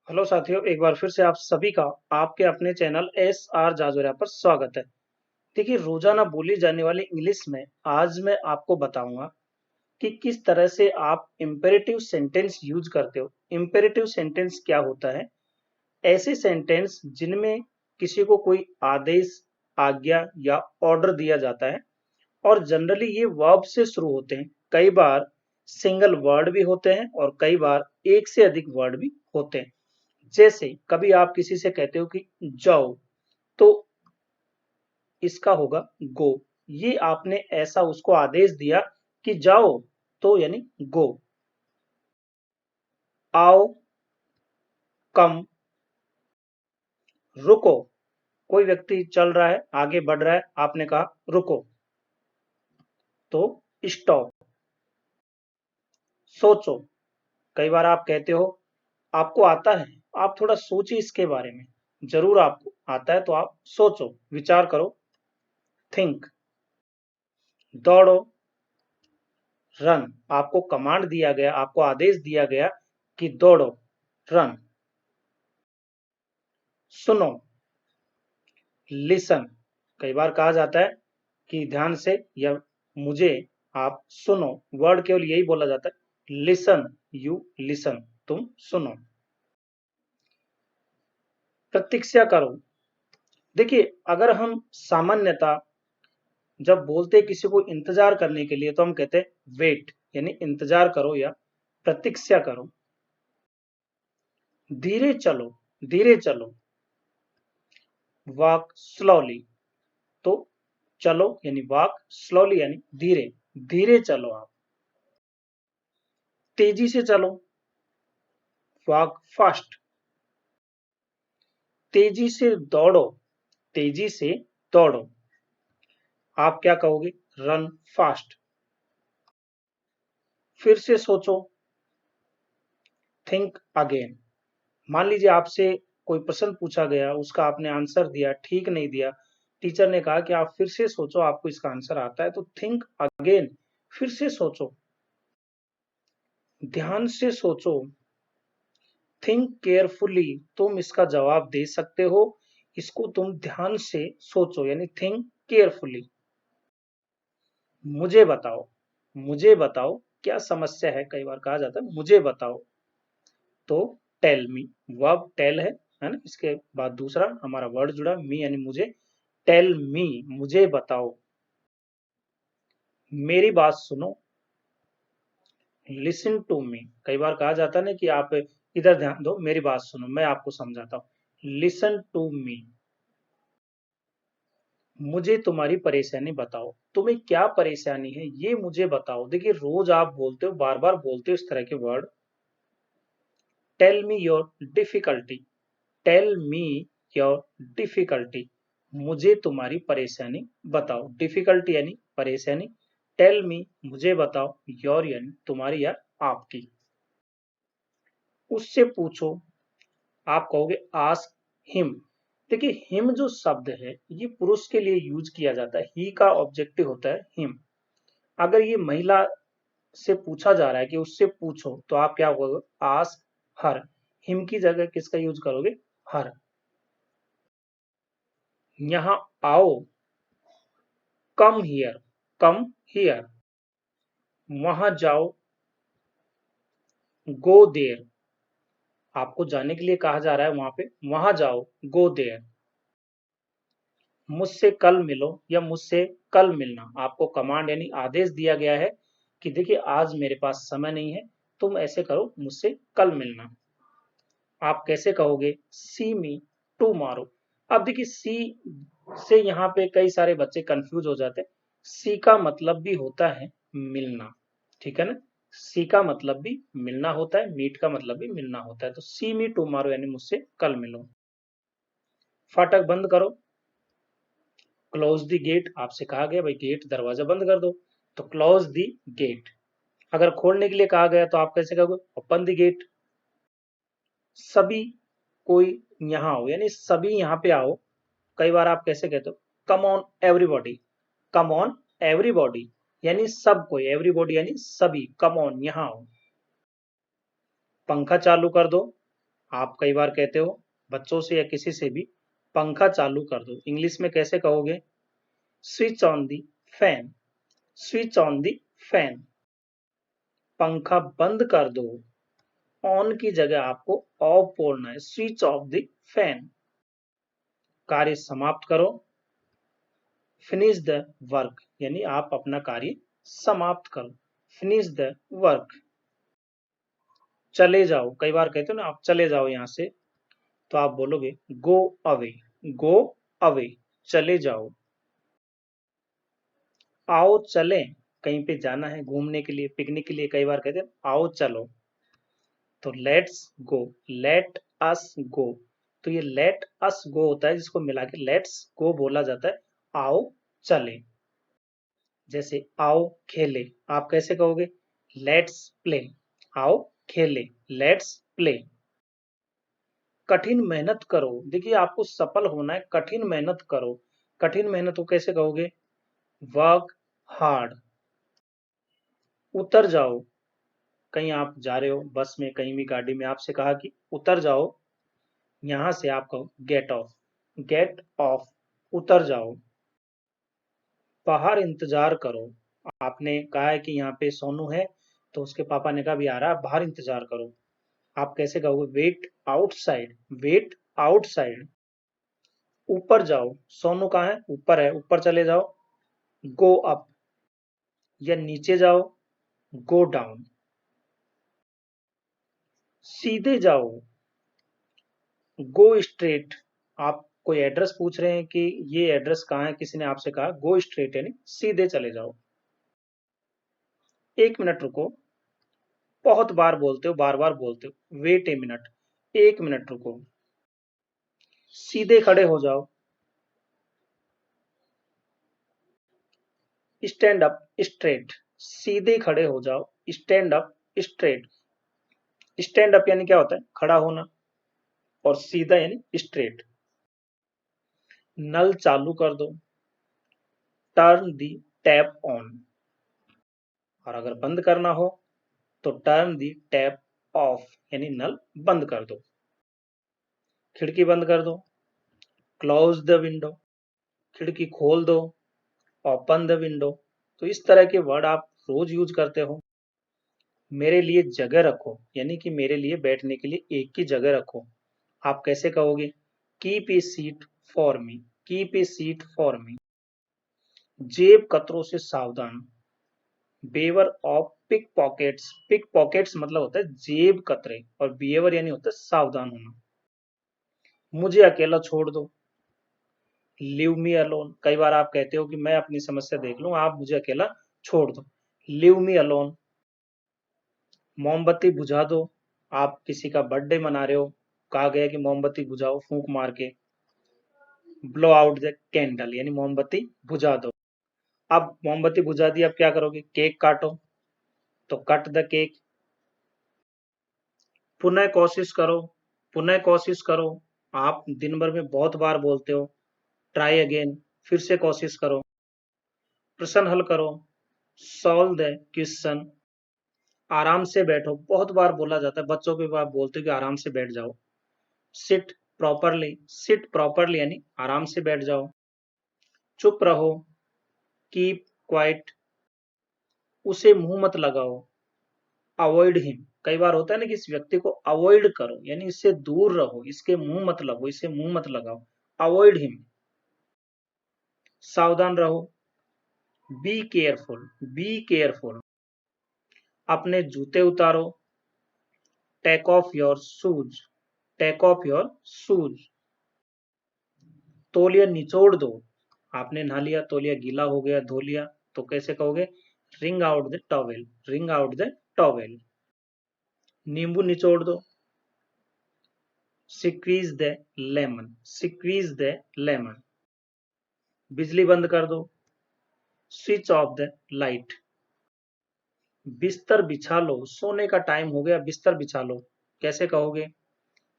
Hello साथियों, एक बार फिर से आप सभी का आपके अपने चैनल एस आर जाजोरिया पर स्वागत है। देखिए, रोजाना बोली जाने वाली इंग्लिश में आज मैं आपको बताऊंगा कि किस तरह से आप इम्पेरेटिव सेंटेंस यूज करते हो। इम्पेरेटिव सेंटेंस क्या होता है? ऐसे सेंटेंस जिनमें किसी को कोई आदेश, आज्ञा या ऑर्डर दिया जाता है और जनरली ये वर्ब से शुरू होते हैं। कई बार सिंगल वर्ड भी होते हैं और कई बार एक से अधिक वर्ड भी होते हैं। जैसे कभी आप किसी से कहते हो कि जाओ, तो इसका होगा गो। ये आपने ऐसा उसको आदेश दिया कि जाओ, तो यानी गो। आओ, कम, रुको। कोई व्यक्ति चल रहा है, आगे बढ़ रहा है, आपने कहा रुको, तो स्टॉप। सोचो, कई बार आप कहते हो आपको आता है, आप थोड़ा सोचिए इसके बारे में। जरूर आपको आता है, तो आप सोचो, विचार करो, थिंक। दौड़ो, रन। आपको कमांड दिया गया, आपको आदेश दिया गया कि दौड़ो, रन। सुनो, लिसन। कई बार कहा जाता है कि ध्यान से या मुझे आप सुनो। वर्ड केवल यही बोला जाता है, लिसन, यू लिसन, तुम सुनो। प्रतीक्षा करो। देखिए, अगर हम सामान्यता जब बोलते किसी को इंतजार करने के लिए, तो हम कहते हैं वेट, यानी इंतजार करो या प्रतीक्षा करो। धीरे चलो, धीरे चलो। वॉक स्लोली, तो चलो यानी वॉक, स्लोली यानी धीरे, धीरे चलो आप। तेजी से चलो, वॉक फास्ट। तेजी से दौड़ो, तेजी से दौड़ो। आप क्या कहोगे? Run fast. फिर से सोचो, थिंक अगेन। मान लीजिए आपसे कोई प्रश्न पूछा गया, उसका आपने आंसर दिया, ठीक नहीं दिया। टीचर ने कहा कि आप फिर से सोचो, आपको इसका आंसर आता है, तो थिंक अगेन, फिर से सोचो, ध्यान से सोचो। थिंक केयरफुली, तुम इसका जवाब दे सकते हो, इसको तुम ध्यान से सोचो, यानी थिंक केयरफुली। मुझे बताओ, मुझे बताओ क्या समस्या है, कई बार कहा जाता है मुझे बताओ, तो टेल मी। वर्ब टेल है ना, इसके बाद दूसरा हमारा वर्ड जुड़ा मी, यानी मुझे। टेल मी, मुझे बताओ। मेरी बात सुनो, लिसन टू मी। कई बार कहा जाता है ना कि आप इधर ध्यान दो, मेरी बात सुनो, मैं आपको समझाता हूँ। Listen to me. मुझे तुम्हारी परेशानी बताओ, तुम्हें क्या परेशानी है ये मुझे बताओ। देखिए, रोज आप बोलते हो, बार बार बोलते हो इस तरह के word. Tell me your difficulty, tell me your difficulty. मुझे तुम्हारी परेशानी बताओ। डिफिकल्टी यानी परेशानी, टेल मी मुझे बताओ, योर यानी तुम्हारी या आपकी। उससे पूछो, आप कहोगे आस्क हिम। देखिए, हिम जो शब्द है ये पुरुष के लिए यूज किया जाता है, ही का ऑब्जेक्टिव होता है हिम। अगर ये महिला से पूछा जा रहा है कि उससे पूछो, तो आप क्या कहोगे? Ask her. हिम की जगह किसका यूज करोगे? हर। यहाँ आओ, कम हियर, कम हियर। वहां जाओ, गो देयर। आपको जाने के लिए कहा जा रहा है वहां पे, वहां जाओ, गो देयर। मुझसे कल मिलो या मुझसे कल मिलना। आपको कमांड यानी आदेश दिया गया है कि देखिए आज मेरे पास समय नहीं है, तुम ऐसे करो, मुझसे कल मिलना। आप कैसे कहोगे? सी मी टुमारो। अब देखिए, सी से यहाँ पे कई सारे बच्चे कंफ्यूज हो जाते हैं। सी का मतलब भी होता है मिलना, ठीक है ना। सी का मतलब भी मिलना होता है, मीट का मतलब भी मिलना होता है। तो सी मी टुमारो यानी मुझसे कल मिलो। फाटक बंद करो, क्लोज द गेट। आपसे कहा गया भाई गेट, दरवाजा बंद कर दो, तो क्लोज द गेट। अगर खोलने के लिए कहा गया तो आप कैसे कहोगे? Open the gate. सभी कोई यहाँ आओ, यानी सभी यहाँ पे आओ। कई बार आप कैसे कहते हो? Come on everybody, come on everybody, यानी सब कोई, एवरीबॉडी यानी सभी, कम ऑन यहाँ आओ। पंखा चालू कर दो। आप कई बार कहते हो बच्चों से या किसी से भी पंखा चालू कर दो, इंग्लिश में कैसे कहोगे? Switch on the fan, switch on the fan. पंखा बंद कर दो, ऑन की जगह आपको ऑफ बोलना है, स्विच ऑफ द फैन। कार्य समाप्त करो, फिनिश द वर्क, यानी आप अपना कार्य समाप्त करो, फिनिश द वर्क। चले जाओ, कई बार कहते हो ना आप चले जाओ यहाँ से, तो आप बोलोगे गो अवे, गो अवे, चले जाओ। आओ चलें, कहीं पे जाना है घूमने के लिए, पिकनिक के लिए, कई बार कहते हैं आओ चलो, तो लेट्स गो, लेट अस गो। तो ये लेट अस गो होता है, जिसको मिला के लेट्स गो बोला जाता है, आओ चले। जैसे आओ खेले, आप कैसे कहोगे? लेट्स प्ले, आओ खेले, लेट्स प्ले। कठिन मेहनत करो, देखिए आपको सफल होना है, कठिन मेहनत करो, कठिन मेहनत को कैसे कहोगे? Work hard. उतर जाओ, कहीं आप जा रहे हो बस में, कहीं भी गाड़ी में, आपसे कहा कि उतर जाओ, यहां से आप कहो गेट ऑफ, गेट ऑफ, उतर जाओ। बाहर इंतजार करो, आपने कहा है कि यहाँ पे सोनू है, तो उसके पापा ने कहा भी आ रहा, बाहर इंतजार करो, आप कैसे कहोगे? Wait outside, wait outside. ऊपर जाओ, सोनू कहाँ है? ऊपर है, ऊपर चले जाओ, गो अप। या नीचे जाओ, गो डाउन। सीधे जाओ, गो स्ट्रेट। आप कोई एड्रेस पूछ रहे हैं कि ये एड्रेस कहाँ है, किसी ने आपसे कहा गो स्ट्रेट, यानी सीधे चले जाओ। 1 मिनट रुको, बहुत बार बोलते हो, बार बार बोलते हो, वेट ए मिनट, 1 मिनट रुको। सीधे खड़े हो जाओ, स्टैंड अप स्ट्रेट, सीधे खड़े हो जाओ, stand up straight. Stand up यानी क्या होता है? खड़ा होना, और सीधा यानी स्ट्रेट। नल चालू कर दो, टर्न दी टैप ऑन। और अगर बंद करना हो तो टर्न दी टैप ऑफ, यानी नल बंद कर दो। खिड़की बंद कर दो, क्लोज द विंडो, खिड़की खोल दो, ओपन द विंडो। तो इस तरह के वर्ड आप रोज यूज करते हो। मेरे लिए जगह रखो, यानी कि मेरे लिए बैठने के लिए एक ही जगह रखो, आप कैसे कहोगे? Keep a seat for me, keep a seat for me. जेब कतरों से सावधान, beware of pickpockets, pickpockets मतलब होता है जेब कतरे, और बिहेवर यानी होता है सावधान होना। मुझे अकेला छोड़ दो, लीव मी अलोन। कई बार आप कहते हो कि मैं अपनी समस्या देख लूं, आप मुझे अकेला छोड़ दो, लीव मी अलोन। मोमबत्ती बुझा दो, आप किसी का बर्थडे मना रहे हो, कहा गया कि मोमबत्ती बुझाओ फूंक मार के, ब्लो आउट द कैंडल, यानी मोमबत्ती बुझा दो। अब मोमबत्ती बुझा दी, अब क्या करोगे? केक काटो, तो कट द केक। पुनः कोशिश करो, पुनः कोशिश करो, आप दिन भर में बहुत बार बोलते हो, ट्राई अगेन, फिर से कोशिश करो। प्रश्न हल करो, सॉल्व द क्वेश्चन। आराम से बैठो, बहुत बार बोला जाता है, बच्चों के आप बोलते हो कि आराम से बैठ जाओ। सिट प्रॉपरली, सिट प्रॉपरली यानी आराम से बैठ जाओ। चुप रहो, कीप क्वाइट। उसे मुंह मत लगाओ, अवॉइड हिम। कई बार होता है ना कि इस व्यक्ति को अवॉइड करो, यानी इससे दूर रहो, इसके मुंह मत लगो, इसे मुंह मत लगाओ, अवॉइड हिम। सावधान रहो, बी केयरफुल, बी केयरफुल। अपने जूते उतारो, take off your shoes, take off your shoes. तौलिया निचोड़ दो, आपने नहा लिया, तौलिया गीला हो गया, धो लिया, तो कैसे कहोगे? Ring out the towel, ring out the towel. नींबू निचोड़ दो, squeeze the lemon, squeeze the lemon. बिजली बंद कर दो, स्विच ऑफ द लाइट। बिस्तर बिछा लो, सोने का टाइम हो गया, बिस्तर बिछा लो, कैसे कहोगे?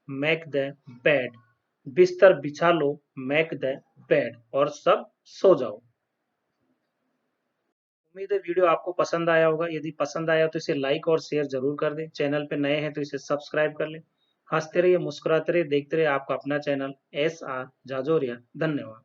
मेक द बेड, बिस्तर बिछा लो, मेक द बेड, और सब सो जाओ। उम्मीद है वीडियो आपको पसंद आया होगा, यदि पसंद आया तो इसे लाइक और शेयर जरूर कर दें, चैनल पे नए हैं तो इसे सब्सक्राइब कर लें। हँसते रहिए, मुस्कुराते रहिए, देखते रहिए आपका अपना चैनल SR जाजोरिया। धन्यवाद।